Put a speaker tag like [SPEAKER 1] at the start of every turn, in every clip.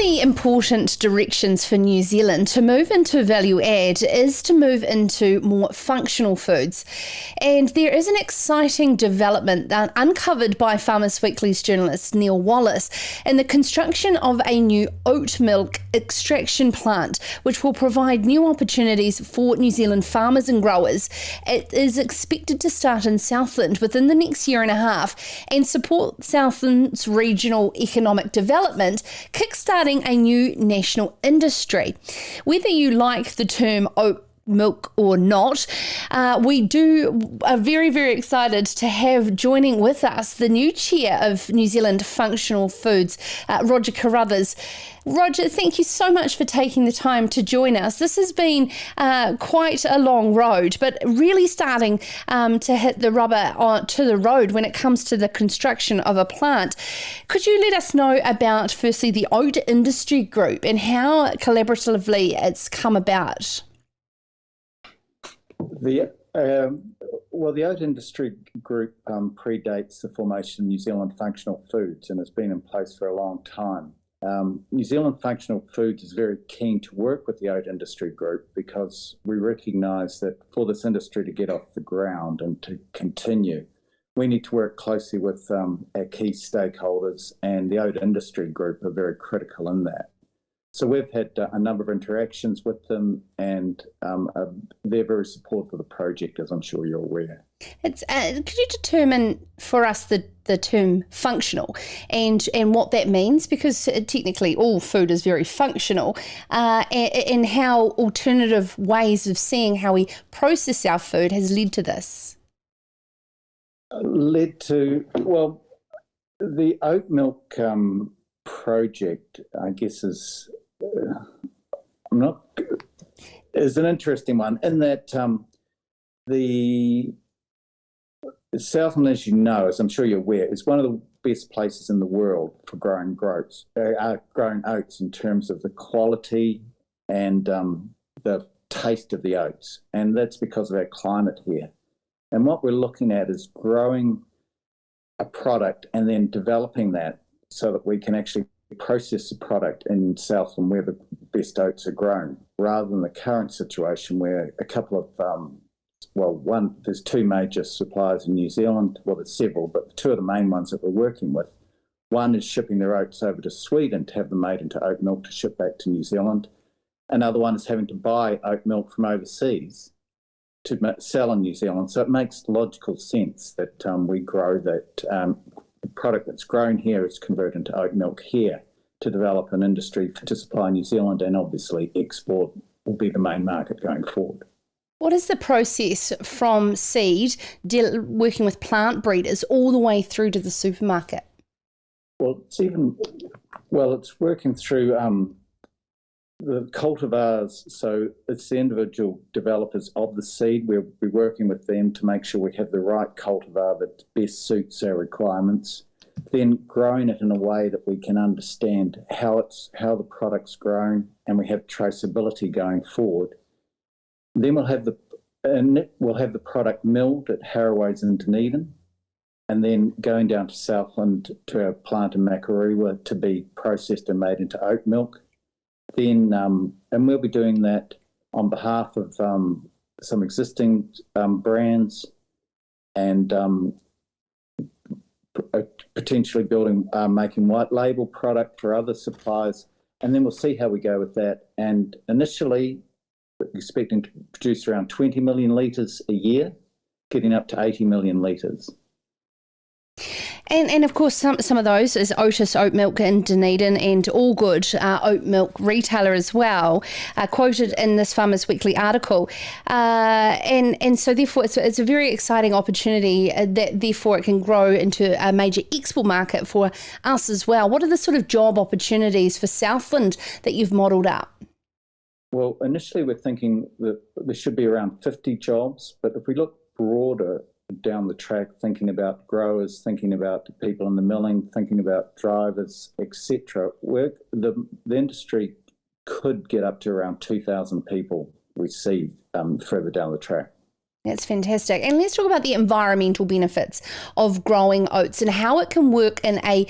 [SPEAKER 1] the important directions for New Zealand to move into value add is to move into more functional foods. And there is an exciting development uncovered by Farmers Weekly's journalist Neil Wallace in the construction of a new oat milk extraction plant, which will provide new opportunities for New Zealand farmers and growers. It is expected to start in Southland within the next year and a half and support Southland's regional economic development, kickstarting a new national industry. Whether you like the term oat milk or not, we are very, very excited to have joining with us the new chair of New Zealand Functional Foods, Roger Carruthers. Roger, thank you so much for taking the time to join us. This has been quite a long road, but really starting to hit the rubber to the road when it comes to the construction of a plant. Could you let us know about, firstly, the Oat Industry Group and how collaboratively it's come about?
[SPEAKER 2] The Oat Industry Group predates the formation of New Zealand Functional Foods and has been in place for a long time. New Zealand Functional Foods is very keen to work with the Oat Industry Group because we recognise that for this industry to get off the ground and to continue, we need to work closely with our key stakeholders, and the Oat Industry Group are very critical in that. So we've had a number of interactions with them, and they're very supportive of the project, as I'm sure you're aware.
[SPEAKER 1] Could you determine for us the term functional and what that means? Because technically all food is very functional, and how alternative ways of seeing how we process our food has led to this.
[SPEAKER 2] The oat milk project, I guess, is an interesting one in that the Southland, as you know, as I'm sure you're aware, is one of the best places in the world for growing oats in terms of the quality and the taste of the oats, and that's because of our climate here. And what we're looking at is growing a product and then developing that so that we can actually process the product in Southland where the best oats are grown, rather than the current situation where a couple of there's two major suppliers in New Zealand. Well, there's several, but two of the main ones that we're working with. One is shipping their oats over to Sweden to have them made into oat milk to ship back to New Zealand. Another one is having to buy oat milk from overseas to sell in New Zealand. So it makes logical sense that we grow that the product that's grown here is converted into oat milk here to develop an industry to supply New Zealand, and obviously export will be the main market going forward.
[SPEAKER 1] What is the process from seed, working with plant breeders, all the way through to the supermarket?
[SPEAKER 2] It's working through the cultivars. So it's the individual developers of the seed. We'll be working with them to make sure we have the right cultivar that best suits our requirements, then growing it in a way that we can understand how the product's grown, and we have traceability going forward. Then we'll have the product milled at Harrowways in Dunedin, and then going down to Southland to our plant in Makarua to be processed and made into oat milk. Then, and we'll be doing that on behalf of some existing brands, and potentially making white label product for other suppliers, and then we'll see how we go with that. And initially, we're expecting to produce around 20 million litres a year, getting up to 80 million litres.
[SPEAKER 1] And of course, some of those is Otis Oat Milk in Dunedin and All Good Oat Milk retailer as well, quoted in this Farmers Weekly article. And so therefore it's a very exciting opportunity that therefore it can grow into a major export market for us as well. What are the sort of job opportunities for Southland that you've modelled up?
[SPEAKER 2] Well, initially we're thinking that there should be around 50 jobs, but if we look broader down the track, thinking about growers, thinking about people in the milling, thinking about drivers, etc., the industry could get up to around 2,000 people we see further down the track.
[SPEAKER 1] That's fantastic. And let's talk about the environmental benefits of growing oats and how it can work in a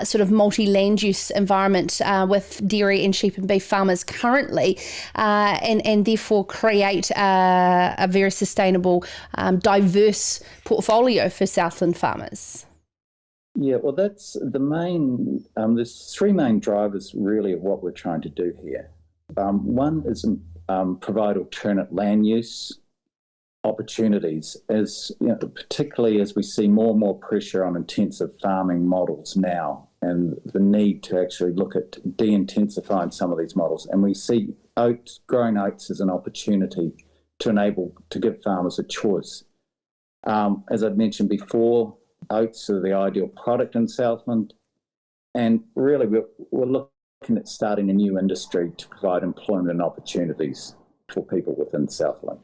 [SPEAKER 1] sort of multi-land use environment with dairy and sheep and beef farmers currently, and therefore create a very sustainable, diverse portfolio for Southland farmers.
[SPEAKER 2] Yeah, well, that's the main, there's three main drivers really of what we're trying to do here. One is provide alternate land use opportunities, as you know, particularly as we see more and more pressure on intensive farming models now, and the need to actually look at de-intensifying some of these models. And we see growing oats as an opportunity to give farmers a choice. As I've mentioned before, oats are the ideal product in Southland, and really we're looking at starting a new industry to provide employment and opportunities for people within Southland.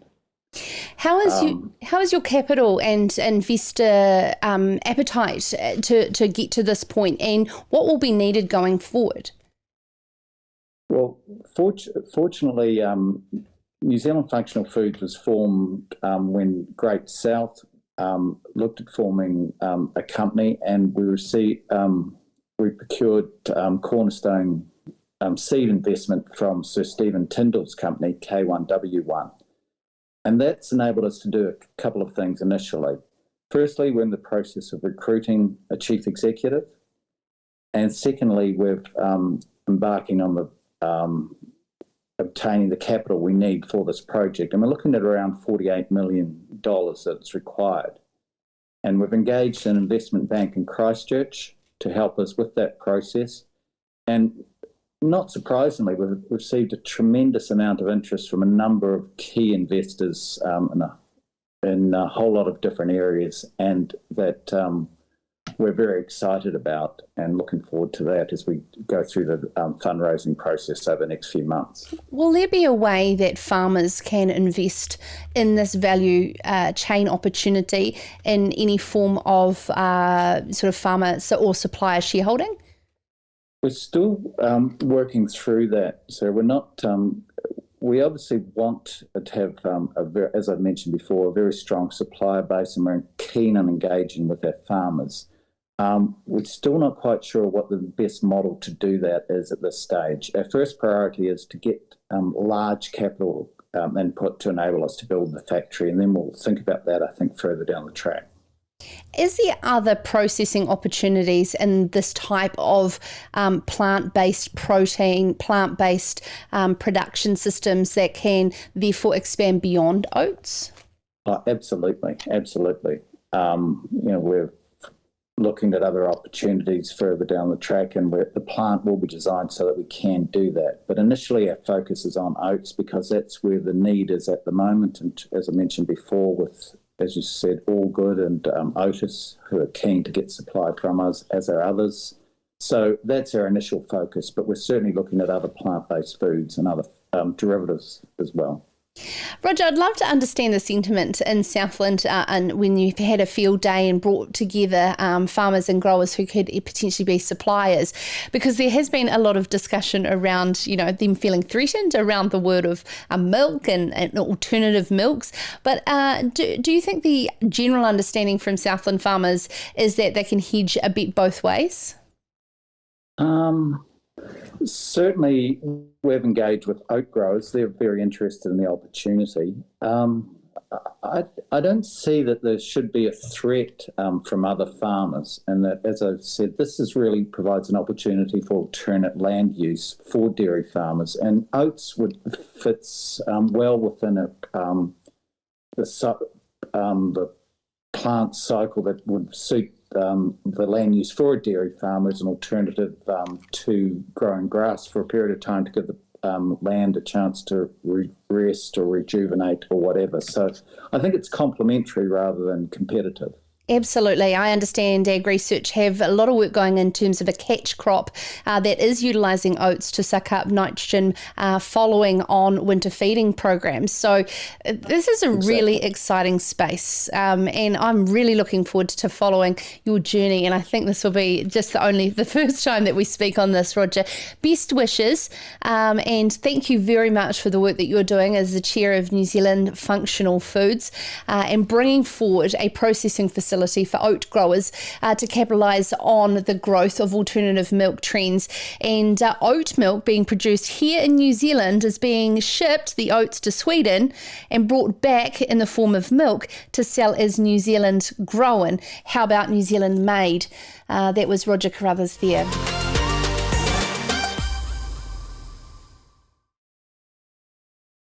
[SPEAKER 1] How is your capital and investor appetite to get to this point, and what will be needed going forward?
[SPEAKER 2] Well, fortunately, New Zealand Functional Foods was formed when Great South looked at forming a company, and we procured cornerstone seed investment from Sir Stephen Tyndall's company, K1W1. And that's enabled us to do a couple of things initially. Firstly, we're in the process of recruiting a chief executive. And secondly, we're embarking on obtaining the capital we need for this project. And we're looking at around $48 million that's required. And we've engaged an investment bank in Christchurch to help us with that process. And not surprisingly, we've received a tremendous amount of interest from a number of key investors in a whole lot of different areas, and that we're very excited about and looking forward to that as we go through the fundraising process over the next few months.
[SPEAKER 1] Will there be a way that farmers can invest in this value chain opportunity in any form of sort of farmer or supplier shareholding?
[SPEAKER 2] We're still working through that. So we're not, we obviously want to have, as I've mentioned before, a very strong supplier base, and we're keen on engaging with our farmers. We're still not quite sure what the best model to do that is at this stage. Our first priority is to get large capital input to enable us to build the factory, and then we'll think about that, I think, further down the track.
[SPEAKER 1] Is there other processing opportunities in this type of plant-based protein, plant-based production systems that can therefore expand beyond oats?
[SPEAKER 2] Oh, absolutely. We're looking at other opportunities further down the track, and the plant will be designed so that we can do that. But initially our focus is on oats because that's where the need is at the moment. And as I mentioned before, with, as you said, All Good and Otis, who are keen to get supply from us, as are others. So that's our initial focus, but we're certainly looking at other plant-based foods and other derivatives as well.
[SPEAKER 1] Roger, I'd love to understand the sentiment in Southland and when you've had a field day and brought together farmers and growers who could potentially be suppliers, because there has been a lot of discussion around, them feeling threatened around the word of milk and alternative milks. But do you think the general understanding from Southland farmers is that they can hedge a bit both ways?
[SPEAKER 2] Certainly, we've engaged with oat growers. They're very interested in the opportunity. I don't see that there should be a threat from other farmers, and that, as I've said, this really provides an opportunity for alternate land use for dairy farmers, and oats fits well within the plant cycle that would suit the land use for a dairy farmer as an alternative to growing grass for a period of time to give the land a chance to rest or rejuvenate or whatever. So I think it's complementary rather than competitive.
[SPEAKER 1] Absolutely. I understand Ag Research have a lot of work going in terms of a catch crop that is utilising oats to suck up nitrogen following on winter feeding programs. So this is a really exciting space, and I'm really looking forward to following your journey, and I think this will be just the first time that we speak on this, Roger. Best wishes, and thank you very much for the work that you're doing as the chair of New Zealand Functional Foods and bringing forward a processing facility for oat growers to capitalise on the growth of alternative milk trends. And oat milk being produced here in New Zealand is being shipped, the oats, to Sweden and brought back in the form of milk to sell as New Zealand grown. How about New Zealand made? That was Roger Carruthers there.